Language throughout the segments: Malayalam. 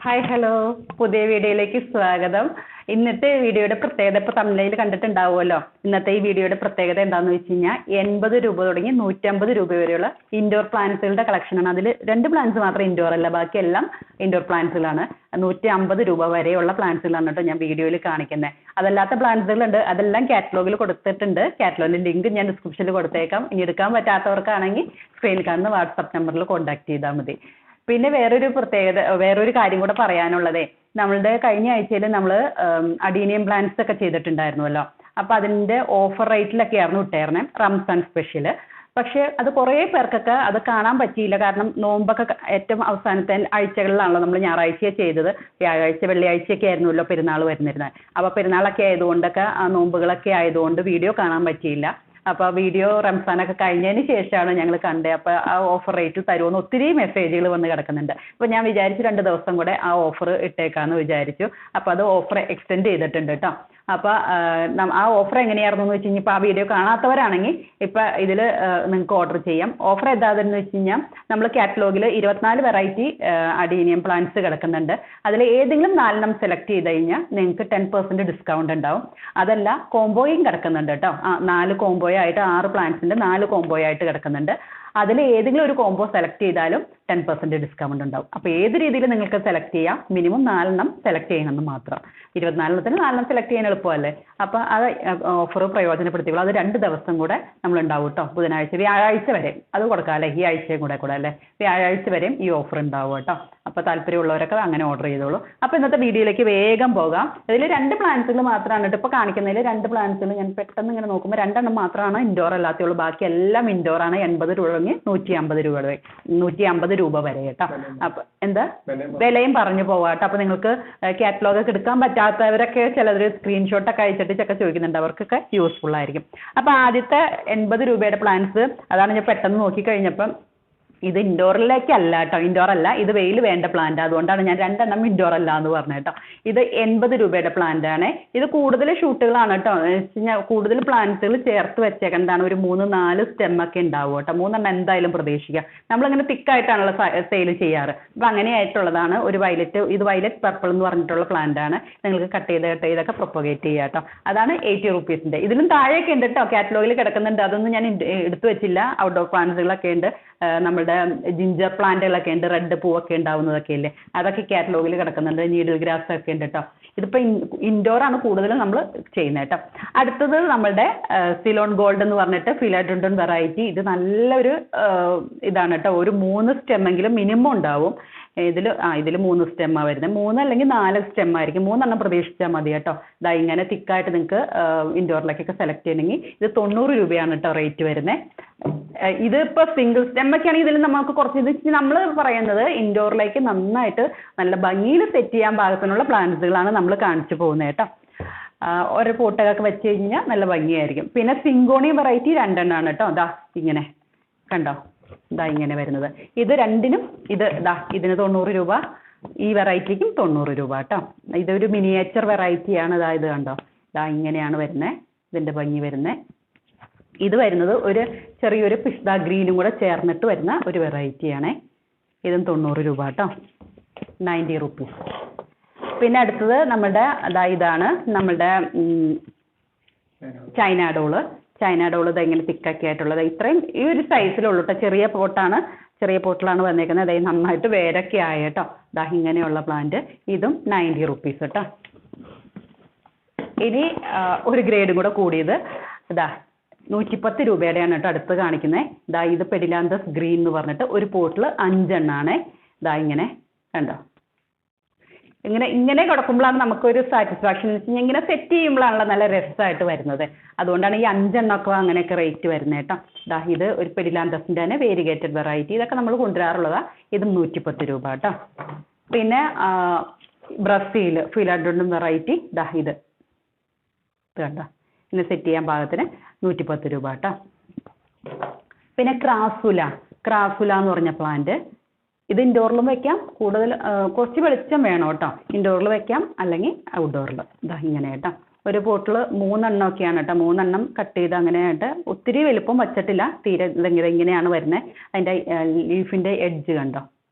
ഹായ് ഹലോ പുതിയ വീഡിയോയിലേക്ക് സ്വാഗതം. ഇന്നത്തെ വീഡിയോയുടെ പ്രത്യേകത ഇപ്പോൾ തമിഴിൽ കണ്ടിട്ടുണ്ടാവുമല്ലോ. ഇന്നത്തെ ഈ വീഡിയോയുടെ പ്രത്യേകത എന്താണെന്ന് വെച്ച് കഴിഞ്ഞാൽ 80 രൂപ തുടങ്ങി 150 രൂപ വരെയുള്ള ഇൻഡോർ പ്ലാന്റ്സുകളുടെ കളക്ഷനാണ്. അതിൽ 2 പ്ലാന്റ്സ് മാത്രം ഇൻഡോർ അല്ല, ബാക്കി എല്ലാം ഇൻഡോർ പ്ലാന്റ്സുകളാണ്. 150 രൂപ വരെയുള്ള പ്ലാന്റ്സുകളാണ് കേട്ടോ ഞാൻ വീഡിയോയിൽ കാണിക്കുന്നത്. അതല്ലാത്ത പ്ലാന്റ്സുകളുണ്ട്, അതെല്ലാം കാറ്റലോഗിൽ കൊടുത്തിട്ടുണ്ട്. കാറ്റലോഗിന്റെ ലിങ്ക് ഞാൻ ഡിസ്ക്രിപ്ഷനിൽ കൊടുത്തേക്കാം. ഇനി എടുക്കാൻ പറ്റാത്തവർക്കാണെങ്കിൽ സ്ക്രീനിൽ കാണുന്ന വാട്സപ്പ് നമ്പറിൽ കോൺടാക്ട് ചെയ്താൽ മതി. പിന്നെ വേറൊരു കാര്യം കൂടെ പറയാനുള്ളതേ, നമ്മളുടെ കഴിഞ്ഞ ആഴ്ചയിൽ നമ്മൾ അഡീനിയം പ്ലാന്റ്സ് ഒക്കെ ചെയ്തിട്ടുണ്ടായിരുന്നല്ലോ. അപ്പോൾ അതിൻ്റെ ഓഫർ റേറ്റിലൊക്കെയായിരുന്നു ഇട്ടേർന്നത്, റംസാൻ സ്പെഷ്യൽ. പക്ഷേ അത് കുറേ പേർക്കൊക്കെ അത് കാണാൻ പറ്റിയില്ല. കാരണം നോമ്പൊക്കെ ഏറ്റവും അവസാനത്തെ ആഴ്ചകളിലാണല്ലോ നമ്മൾ ഞായറാഴ്ച ചെയ്തത്. വ്യാഴാഴ്ച വെള്ളിയാഴ്ചയൊക്കെ ആയിരുന്നല്ലോ പെരുന്നാൾ വരുന്നിരുന്നത്. അപ്പോൾ പെരുന്നാളൊക്കെ ആയതുകൊണ്ടൊക്കെ ആ നോമ്പുകളൊക്കെ ആയതുകൊണ്ട് വീഡിയോ കാണാൻ പറ്റിയില്ല. അപ്പോൾ വീഡിയോ റംസാനൊക്കെ കഴിഞ്ഞതിന് ശേഷമാണ് ഞങ്ങൾ കണ്ടത്. അപ്പോൾ ആ ഓഫർ റേറ്റ് തരുമെന്ന് ഒത്തിരി മെസ്സേജുകൾ വന്ന് കിടക്കുന്നുണ്ട്. അപ്പോൾ ഞാൻ വിചാരിച്ചു 2 ദിവസം കൂടെ ആ ഓഫർ ഇട്ടേക്കാമെന്ന് വിചാരിച്ചു. അപ്പോൾ അത് ഓഫർ എക്സ്റ്റെൻഡ് ചെയ്തിട്ടുണ്ട് കേട്ടോ. അപ്പോൾ ആ ഓഫർ എങ്ങനെയായിരുന്നു എന്ന് വെച്ച് കഴിഞ്ഞാൽ, ഇപ്പോൾ ആ വീഡിയോ കാണാത്തവരാണെങ്കിൽ ഇപ്പോൾ ഇതിൽ നിങ്ങൾക്ക് ഓർഡർ ചെയ്യാം. ഓഫർ എന്താണെന്ന് വെച്ച് കഴിഞ്ഞാൽ, നമ്മൾ കാറ്റലോഗിൽ 24 വെറൈറ്റി അഡീനിയം പ്ലാന്റ്സ് കിടക്കുന്നുണ്ട്. അതിൽ ഏതെങ്കിലും 4 സെലക്ട് ചെയ്ത് കഴിഞ്ഞാൽ നിങ്ങൾക്ക് 10% ഡിസ്കൗണ്ട് ഉണ്ടാവും. അതല്ല കോംബോയും കിടക്കുന്നുണ്ട് കേട്ടോ. 4 കോംബോ ആയിട്ട് 6 പ്ലാന്റ്സിൻ്റെ 4 കോംബോ ആയിട്ട് കിടക്കുന്നുണ്ട്. അതിൽ ഏതെങ്കിലും ഒരു കോംബോ സെലക്ട് ചെയ്താലും 10% ഡിസ്കൗണ്ട് ഉണ്ടാവും. അപ്പോൾ ഏത് രീതിയിൽ നിങ്ങൾക്ക് സെലക്ട് ചെയ്യാം. മിനിമം 4 സെലക്ട് ചെയ്യണമെന്ന് മാത്രം. 24 4 സെലക്ട് ചെയ്യാൻ എളുപ്പമല്ലേ. അപ്പോൾ അത് ഓഫർ പ്രയോജനപ്പെടുത്തിയുള്ളൂ. അത് 2 ദിവസം കൂടെ നമ്മൾ ഉണ്ടാവും കേട്ടോ. ബുധനാഴ്ച വ്യാഴാഴ്ച വരെ അത് കൊടുക്കാം അല്ലേ, ഈ ആഴ്ചയും കൂടെ അല്ലേ. വ്യാഴാഴ്ച വരെയും ഈ ഓഫർ ഉണ്ടാവും കേട്ടോ. അപ്പോൾ താല്പര്യമുള്ളവരൊക്കെ അങ്ങനെ ഓർഡർ ചെയ്തോളൂ. അപ്പോൾ ഇന്നത്തെ വീഡിയോയിലേക്ക് വേഗം പോകാം. ഇതിൽ 2 പ്ലാന്റ്സുകൾ മാത്രമാണ് കേട്ടോ ഇപ്പോൾ കാണിക്കുന്നതിൽ. 2 പ്ലാന്റ്സുകൾ ഞാൻ പെട്ടെന്ന് ഇങ്ങനെ നോക്കുമ്പോൾ 2 മാത്രമാണ് ഇൻഡോർ അല്ലാത്തുള്ളൂ. ബാക്കി എല്ലാം ഇൻഡോർ ആണ്. 80 രൂപ തുടങ്ങി 150 രൂപ വരെ കേട്ടോ. അപ്പോൾ എന്താ വിലയും പറഞ്ഞു പോവാം കേട്ടോ. അപ്പോൾ നിങ്ങൾക്ക് കാറ്റലോഗ് ഒക്കെ എടുക്കാൻ പറ്റാത്തവരൊക്കെ ചിലർ സ്ക്രീൻഷോട്ടൊക്കെ അയച്ചിട്ട് ചോദിക്കുന്നുണ്ട്, അവർക്കൊക്കെ യൂസ്ഫുൾ ആയിരിക്കും. അപ്പോൾ ആദ്യത്തെ 80 രൂപയുടെ പ്ലാന്റ്സ് അതാണ് ഞാൻ പെട്ടെന്ന് നോക്കിക്കഴിഞ്ഞപ്പം. ഇത് ഇൻഡോറിലേക്കല്ല കേട്ടോ, ഇൻഡോർ അല്ല, ഇത് വെയിൽ വേണ്ട പ്ലാന്റ്. അതുകൊണ്ടാണ് ഞാൻ 2 ഇൻഡോർ അല്ല എന്ന് പറഞ്ഞത് കേട്ടോ. ഇത് 80 രൂപയുടെ പ്ലാന്റ് ആണ്. ഇത് കൂടുതൽ ഷൂട്ടുകളാണ് കേട്ടോ. കൂടുതൽ പ്ലാന്റ്സുകൾ ചേർത്ത് വെച്ചേക്കുന്നതാണ്. ഒരു 3-4 സ്റ്റെമ്മൊക്കെ ഉണ്ടാവും കേട്ടോ. 3 എന്തായാലും പ്രതീക്ഷിക്കാം. നമ്മളിങ്ങനെ തിക്കായിട്ടാണല്ലോ സെയിൽ ചെയ്യാറ്. അപ്പം അങ്ങനെയായിട്ടുള്ളതാണ്. ഇത് വയലറ്റ് പർപ്പിൾ എന്ന് പറഞ്ഞിട്ടുള്ള പ്ലാന്റ് ആണ്. നിങ്ങൾക്ക് കട്ട് ചെയ്തൊക്കെ പ്രൊപ്പഗേറ്റ് ചെയ്യാം കേട്ടോ. അതാണ് 80 റുപ്പീസിൻ്റെ. ഇതിലും താഴെയൊക്കെ ഉണ്ട് കേട്ടോ, കാറ്റലോഗിൽ കിടക്കുന്നുണ്ട്. അതൊന്നും ഞാൻ എടുത്തു വെച്ചില്ല. ഔട്ട്ഡോർ പ്ലാന്റ്സുകളൊക്കെ ഉണ്ട്. നമ്മുടെ ജിഞ്ചർ പ്ലാന്റുകളൊക്കെ ഉണ്ട്, റെഡ് പൂവൊക്കെ ഉണ്ടാവുന്നതൊക്കെ ഇല്ലേ, അതൊക്കെ കാറ്റലോഗിൽ കിടക്കുന്നുണ്ട്. നീഡിൽ ഗ്രാസ് ഒക്കെ ഉണ്ട് കേട്ടോ. ഇതിപ്പോൾ ഇൻഡോർ ആണ് കൂടുതലും നമ്മൾ ചെയ്യുന്നത് കേട്ടോ. അടുത്തത് നമ്മളുടെ സിലോൺ ഗോൾഡ് എന്ന് പറഞ്ഞിട്ട് ഫിലാഡൻഡ്രോൺ വെറൈറ്റി. ഇത് നല്ലൊരു ഇതാണ് കേട്ടോ. ഒരു 3 സ്റ്റെമ്മെങ്കിലും മിനിമം ഉണ്ടാവും. ഇതിൽ 3 സ്റ്റെമ്മാണ് വരുന്നത്. 3 അല്ലെങ്കിൽ 4 സ്റ്റെമ്മായിരിക്കും. 3 പ്രതീക്ഷിച്ചാൽ മതി കേട്ടോ. ഇതാ ഇങ്ങനെ തിക്കായിട്ട് നിങ്ങൾക്ക് ഇൻഡോറിലേക്കൊക്കെ സെലക്ട് ചെയ്യണമെങ്കിൽ ഇത് 90 രൂപയാണ് കേട്ടോ റേറ്റ് വരുന്നത്. ഇതിപ്പോൾ സിംഗിൾ സ്റ്റെമ്മൊക്കെ ആണെങ്കിൽ ഇതിൽ നമുക്ക് കുറച്ച് നമ്മൾ പറയുന്നത് ഇൻഡോറിലേക്ക് നന്നായിട്ട് നല്ല ഭംഗിയിൽ സെറ്റ് ചെയ്യാൻ പാകത്തിനുള്ള പ്ലാന്റ്സുകളാണ് നമ്മൾ കാണിച്ചു പോകുന്നത് കേട്ടോ. ഓരോ പോട്ടൊക്കെ വെച്ച് കഴിഞ്ഞാൽ നല്ല ഭംഗിയായിരിക്കും. പിന്നെ സിങ്കോണിയം വെറൈറ്റി 2 കേട്ടോ. ഇതാ ഇങ്ങനെ കണ്ടോ, ഇതാ ഇങ്ങനെ വരുന്നത്. ഇത് രണ്ടിനും ഇതിന് 90 രൂപ, ഈ വെറൈറ്റിക്കും 90 രൂപ കേട്ടോ. ഇതൊരു മിനിയേച്ചർ വെറൈറ്റിയാണ്. ഇത് കണ്ടോ, ഇങ്ങനെയാണ് വരുന്നത്. ഇതിൻ്റെ ഭംഗി വരുന്നത്. ഇത് വരുന്നത് ഒരു ചെറിയൊരു പിസ്ത ഗ്രീനും കൂടെ ചേർന്നിട്ട് വരുന്ന ഒരു വെറൈറ്റിയാണ്. ഇതും 90 രൂപ കേട്ടോ, 90 റുപ്പീസ്. പിന്നെ അടുത്തത് ഇതാണ് നമ്മളുടെ ചൈന ഡോള്. ഇതെങ്ങനെ തിക്കൊക്കെ ആയിട്ടുള്ളത്. ഇത്രയും ഈ ഒരു സൈസിലുള്ളൂ കേട്ടോ. ചെറിയ പോട്ടിലാണ് വന്നേക്കുന്നത്. അതായത് നന്നായിട്ട് വേരൊക്കെ ആയ കേട്ടോ. ഇങ്ങനെയുള്ള പ്ലാന്റ്. ഇതും 90 റുപ്പീസ് കേട്ടോ. ഇനി ഒരു ഗ്രേഡും കൂടെ കൂടിയത് 110 രൂപയുടെയാണ് കേട്ടോ അടുത്ത് കാണിക്കുന്നത്. ഇത് പെഡിലാന്തസ് ഗ്രീൻ എന്ന് പറഞ്ഞിട്ട് ഒരു പോട്ടിൽ 5 എണ്ണമാണ്. ഇങ്ങനെ കണ്ടോ. ഇങ്ങനെ കിടക്കുമ്പോഴാണ് നമുക്കൊരു സാറ്റിസ്ഫാക്ഷൻ എന്ന് വെച്ച് കഴിഞ്ഞാൽ ഇങ്ങനെ സെറ്റ് ചെയ്യുമ്പോഴാണല്ലോ നല്ല രസമായിട്ട് വരുന്നത്. അതുകൊണ്ടാണ് ഈ 5 എണ്ണമൊക്കെ അങ്ങനെയൊക്കെ റേറ്റ് വരുന്നത് കേട്ടോ. ഇത് ഒരു പെഡിലാന്തസിൻ്റെ തന്നെ വേരിഗേറ്റഡ് വെറൈറ്റി. ഇതൊക്കെ നമ്മൾ കൊണ്ടുവരാറുള്ളതാണ്. ഇതും 110 രൂപ കേട്ടോ. പിന്നെ ബ്രസീൽ ഫിലാഡൻഡ്രോൺ വെറൈറ്റി. ഇത് കണ്ടോ, ഇങ്ങനെ സെറ്റ് ചെയ്യാൻ പാകത്തിന് 110 രൂപ കേട്ടോ. പിന്നെ ക്രാസുല എന്ന് പറഞ്ഞ പ്ലാന്റ്. ഇത് ഇൻഡോറിലും വെക്കാം. കുറച്ച് വെളിച്ചം വേണം കേട്ടോ. ഇൻഡോറിൽ വെക്കാം, അല്ലെങ്കിൽ ഔട്ട്ഡോറിൽ. ഇങ്ങനെ കേട്ടോ. ഒരു പോട്ടിൽ 3 എണ്ണമൊക്കെയാണ് കേട്ടോ. 3 എണ്ണം കട്ട് ചെയ്ത് അങ്ങനെയായിട്ട് ഒത്തിരി വലുപ്പം വച്ചിട്ടില്ല. തീരെ ഇങ്ങനെയാണ് വരുന്നത്. അതിൻ്റെ ലീഫിൻ്റെ എഡ്ജ് കണ്ടോ.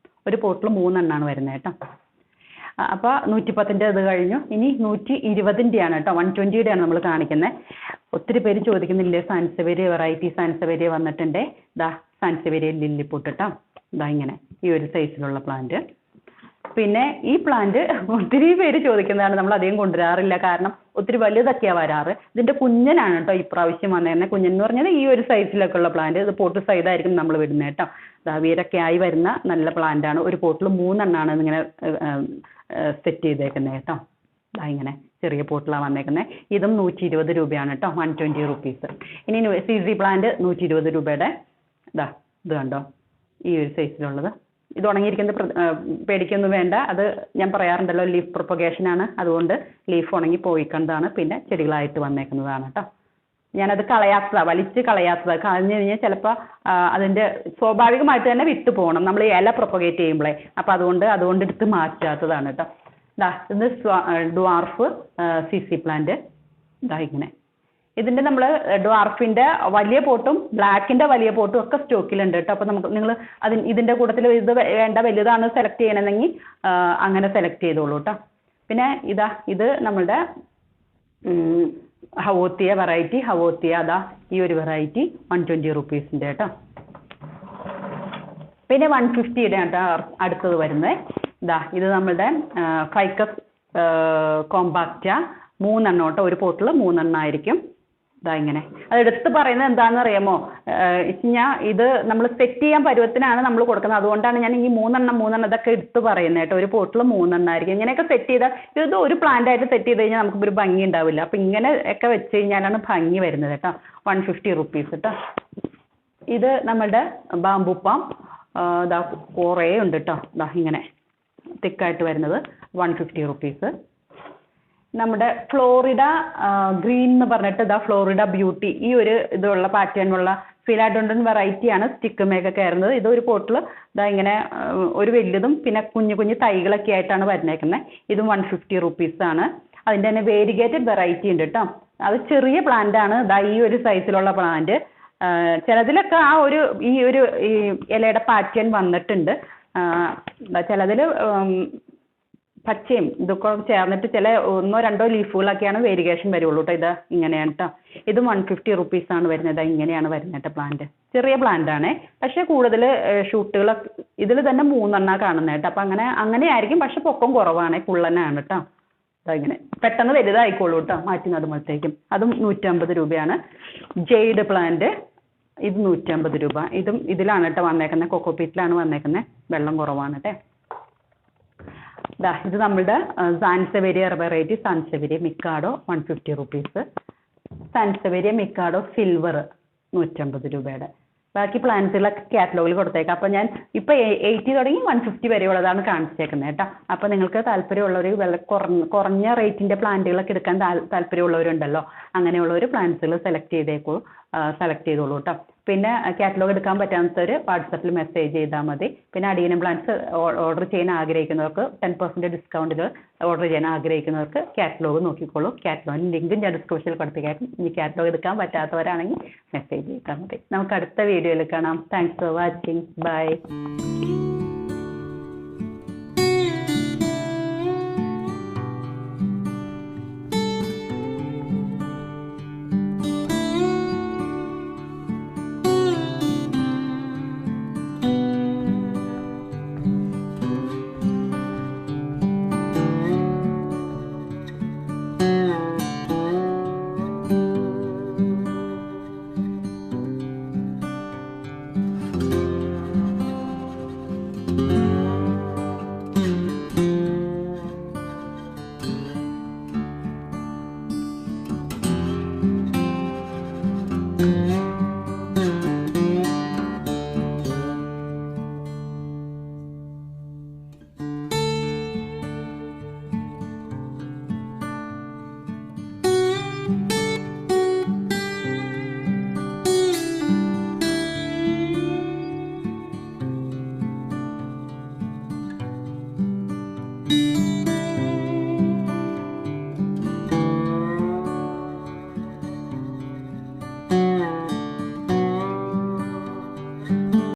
ഒരു പോട്ടിൽ 3 എണ്ണമാണ് വരുന്നത് കേട്ടോ. അപ്പോൾ 110ൻ്റെ ഇത് കഴിഞ്ഞു. ഇനി 120ൻ്റെയാണ് കേട്ടോ, 120യുടെയാണ് നമ്മൾ കാണിക്കുന്നത്. ഒത്തിരി പേര് ചോദിക്കുന്നില്ലേ സാൻസവേരിയ വെറൈറ്റി സാൻസവേരിയ വന്നിട്ടുണ്ട്. ഇതാ സാൻസവേരിയ ലില്ലിപ്പൂട്ട് കേട്ടോ, ഇതാ ഇങ്ങനെ ഈ ഒരു സൈസിലുള്ള പ്ലാന്റ്. പിന്നെ ഈ പ്ലാന്റ് ഒത്തിരി പേര് ചോദിക്കുന്നതാണ്, നമ്മൾ അധികം കൊണ്ടുവരാറില്ല, കാരണം ഒത്തിരി വലുതൊക്കെയാണ് വരാറ്. ഇതിൻ്റെ കുഞ്ഞനാണ് കേട്ടോ ഇപ്രാവശ്യം വന്നേക്കുന്നത്. കുഞ്ഞൻ എന്ന് പറഞ്ഞാൽ ഈ ഒരു സൈസിലൊക്കെ ഉള്ള പ്ലാന്റ്, ഇത് പോട്ട് സൈഡായിരിക്കും നമ്മൾ വിടുന്നത് കേട്ടോ. വേരൊക്കെ ആയി വരുന്ന നല്ല പ്ലാന്റ് ആണ്. ഒരു പോട്ടിൽ 3 എണ്ണമാണ് ഇങ്ങനെ സെറ്റ് ചെയ്തേക്കുന്നത് കേട്ടോ. ഇങ്ങനെ ചെറിയ പോട്ടിലാണ് വന്നേക്കുന്നത്. ഇതും 120 രൂപയാണ് കേട്ടോ, 120 റുപ്പീസ്. ഇനി CZ പ്ലാന്റ് 120 രൂപയുടെ ഇതാ ഇത് കണ്ടോ, ഈ ഒരു സൈസിലുള്ളത്. ഇത് ഉണങ്ങിയിരിക്കുന്നത് പേടിക്കൊന്നും വേണ്ട, അത് ഞാൻ പറയാറുണ്ടല്ലോ ലീഫ് പ്രൊപ്പഗേഷൻ ആണ്, അതുകൊണ്ട് ലീഫ് ഉണങ്ങി പോയിക്കൊണ്ടാണ് പിന്നെ ചെടികളായിട്ട് വന്നേക്കുന്നതാണ് കേട്ടോ. ഞാനത് കളയാത്തതാണ്, വലിച്ച് കളയാത്തതാണ്. കളഞ്ഞു കഴിഞ്ഞാൽ ചിലപ്പോൾ അതിൻ്റെ സ്വാഭാവികമായിട്ട് തന്നെ വിട്ട് പോകണം നമ്മൾ ഇല പ്രൊപ്പഗേറ്റ് ചെയ്യുമ്പോഴേ, അപ്പോൾ അതുകൊണ്ട് എടുത്ത് മാറ്റാത്തതാണ് കേട്ടോ. ഇത് ഡ്വാർഫ് CC പ്ലാന്റ് ഇതാ ഇങ്ങനെ. ഇതിൻ്റെ നമ്മൾ ഡ്വാർഫിൻ്റെ വലിയ പോട്ടും ബ്ലാക്കിൻ്റെ വലിയ പോട്ടും ഒക്കെ സ്റ്റോക്കിലുണ്ട് കേട്ടോ. അപ്പോൾ നിങ്ങൾ ഇതിൻ്റെ കൂട്ടത്തിൽ ഇത് വേണ്ട വലുതാണ് സെലക്ട് ചെയ്യണമെങ്കിൽ അങ്ങനെ സെലക്ട് ചെയ്തോളൂ കേട്ടോ. പിന്നെ ഇത് നമ്മളുടെ ഹവോത്തിയ വെറൈറ്റി, ഹവോത്തിയ അതാ ഈ ഒരു വെറൈറ്റി 120 റുപ്പീസിൻ്റെ കേട്ടോ. പിന്നെ 150യുടെ കേട്ടോ അടുത്തത് വരുന്നത്. ഇത് നമ്മളുടെ ഫൈക്കസ് കോമ്പാക്റ്റ 3 എണ്ണം കേട്ടോ, ഒരു പോട്ടിൽ 3 എണ്ണം ആയിരിക്കും. ഇങ്ങനെ അത് എടുത്ത് പറയുന്നത് എന്താണെന്ന് അറിയാമോ, ഇത് നമ്മൾ സെറ്റ് ചെയ്യാൻ പരുവത്തിനാണ് നമ്മൾ കൊടുക്കുന്നത്. അതുകൊണ്ടാണ് ഞാൻ ഈ 3 എണ്ണം ഇതൊക്കെ എടുത്ത് പറയുന്നത് കേട്ടോ. ഒരു പോട്ടിൽ 3 എണ്ണം ആയിരിക്കും. ഇങ്ങനെയൊക്കെ സെറ്റ് ചെയ്താൽ ഇത് ഒരു പ്ലാന്റ് ആയിട്ട് സെറ്റ് ചെയ്ത് കഴിഞ്ഞാൽ നമുക്ക് ഒരു ഭംഗി ഉണ്ടാവില്ല. അപ്പം ഇങ്ങനെ ഒക്കെ വെച്ച് കഴിഞ്ഞാലാണ് ഭംഗി വരുന്നത് കേട്ടോ. 150 റുപ്പീസ് കേട്ടോ. ഇത് നമ്മളുടെ ബാംബു പാം കുറേ ഉണ്ട് കേട്ടോ. ഇങ്ങനെ തിക്കായിട്ട് വരുന്നത് 150 റുപ്പീസ്. നമ്മുടെ ഫ്ലോറിഡ ഗ്രീൻ എന്ന് പറഞ്ഞിട്ട് ഫ്ലോറിഡ ബ്യൂട്ടി, ഈ ഒരു ഇതുള്ള പാറ്റേണുള്ള ഫിലാഡോണ്ടൻ വെറൈറ്റിയാണ് സ്റ്റിക്ക് മേക്കൊക്കെ കയറുന്നത്. ഇതൊരു പോട്ടിൽ ഇങ്ങനെ ഒരു വലിയതും പിന്നെ കുഞ്ഞു കുഞ്ഞു തൈകളൊക്കെ ആയിട്ടാണ് വരുന്നേക്കുന്നത്. ഇതും 150 റുപ്പീസാണ്. അതിൻ്റെ തന്നെ വേരിഗേറ്റഡ് വെറൈറ്റി ഉണ്ട് കേട്ടോ. അത് ചെറിയ പ്ലാന്റ് ആണ്. ഈ ഒരു സൈസിലുള്ള പ്ലാന്റ്. ചിലതിലൊക്കെ ഈ ഇലയുടെ പാറ്റേൺ വന്നിട്ടുണ്ട്. ചിലതിൽ പച്ചയും ഇതൊക്കെ ചേർന്നിട്ട് ചില 1-2 ലീഫുകളൊക്കെയാണ് വേരിഗേഷൻ വരുള്ളൂ കേട്ടോ. ഇത് ഇങ്ങനെയാണ് കേട്ടോ. ഇത് 150 റുപ്പീസാണ് വരുന്നത്. ഇങ്ങനെയാണ് വരുന്നത് കേട്ടോ പ്ലാന്റ്. ചെറിയ പ്ലാന്റ് ആണ്, പക്ഷേ കൂടുതൽ ഷൂട്ടുകളൊക്കെ ഇതിൽ തന്നെ 3 എണ്ണം കാണുന്നത് കേട്ടോ. അപ്പം അങ്ങനെ ആയിരിക്കും, പക്ഷെ പൊക്കം കുറവാണ്, കുള്ളനാണ് കേട്ടോ. ഇങ്ങനെ പെട്ടെന്ന് വലുതായിക്കോളൂ കേട്ടോ മാറ്റി നടുമ്പോഴത്തേക്കും. അതും 150 രൂപയാണ്. ജെയ്ഡ് പ്ലാന്റ് ഇത് 150 രൂപ. ഇതിലാണ് കേട്ടോ വന്നേക്കുന്നത്, കൊക്കോപീറ്റിലാണ് വന്നേക്കുന്നത്. വെള്ളം കുറവാണ് കേട്ടോ. ഇത് നമ്മളുടെ sansevieria variety sansevieria Mikado 150 rupees. Sansevieria Mikado silver 150 രൂപയുടെ. ബാക്കി പ്ലാന്റ്സുകളൊക്കെ കാറ്റലോഗിൽ കൊടുത്തേക്കാം. അപ്പോൾ ഞാൻ ഇപ്പോൾ 80 തുടങ്ങി 150 വരെയുള്ളതാണ് കാണിച്ചേക്കുന്നത് കേട്ടോ. അപ്പോൾ നിങ്ങൾക്ക് താല്പര്യമുള്ളവർ കുറഞ്ഞ റേറ്റിൻ്റെ പ്ലാന്റുകളൊക്കെ എടുക്കാൻ താല്പര്യമുള്ളവരുണ്ടല്ലോ, അങ്ങനെയുള്ളവർ പ്ലാന്റ്സുകൾ സെലക്ട് ചെയ്തോളൂ കേട്ടോ. പിന്നെ കാറ്റലോഗ് എടുക്കാൻ പറ്റാത്തവർ വാട്സപ്പിൽ മെസ്സേജ് ചെയ്താൽ മതി. പിന്നെ അഡീനം പ്ലാന്റ്സ് ഓർഡർ ചെയ്യാൻ ആഗ്രഹിക്കുന്നവർക്ക് 10% ഡിസ്കൗണ്ടിൽ ഓർഡർ ചെയ്യാൻ ആഗ്രഹിക്കുന്നവർക്ക് കാറ്റലോഗ് നോക്കിക്കോളൂ. കാറ്റലോഗിന് ലിങ്ക് ഞാൻ ഡിസ്ക്രിപ്ഷനിൽ കൊടുത്തേക്കാം. ഇനി കാറ്റലോഗ് എടുക്കാൻ പറ്റാത്തവരാണെങ്കിൽ മെസ്സേജ് ചെയ്താൽ മതി. നമുക്ക് അടുത്ത വീഡിയോയിൽ കാണാം. Thanks for watching. ബൈ.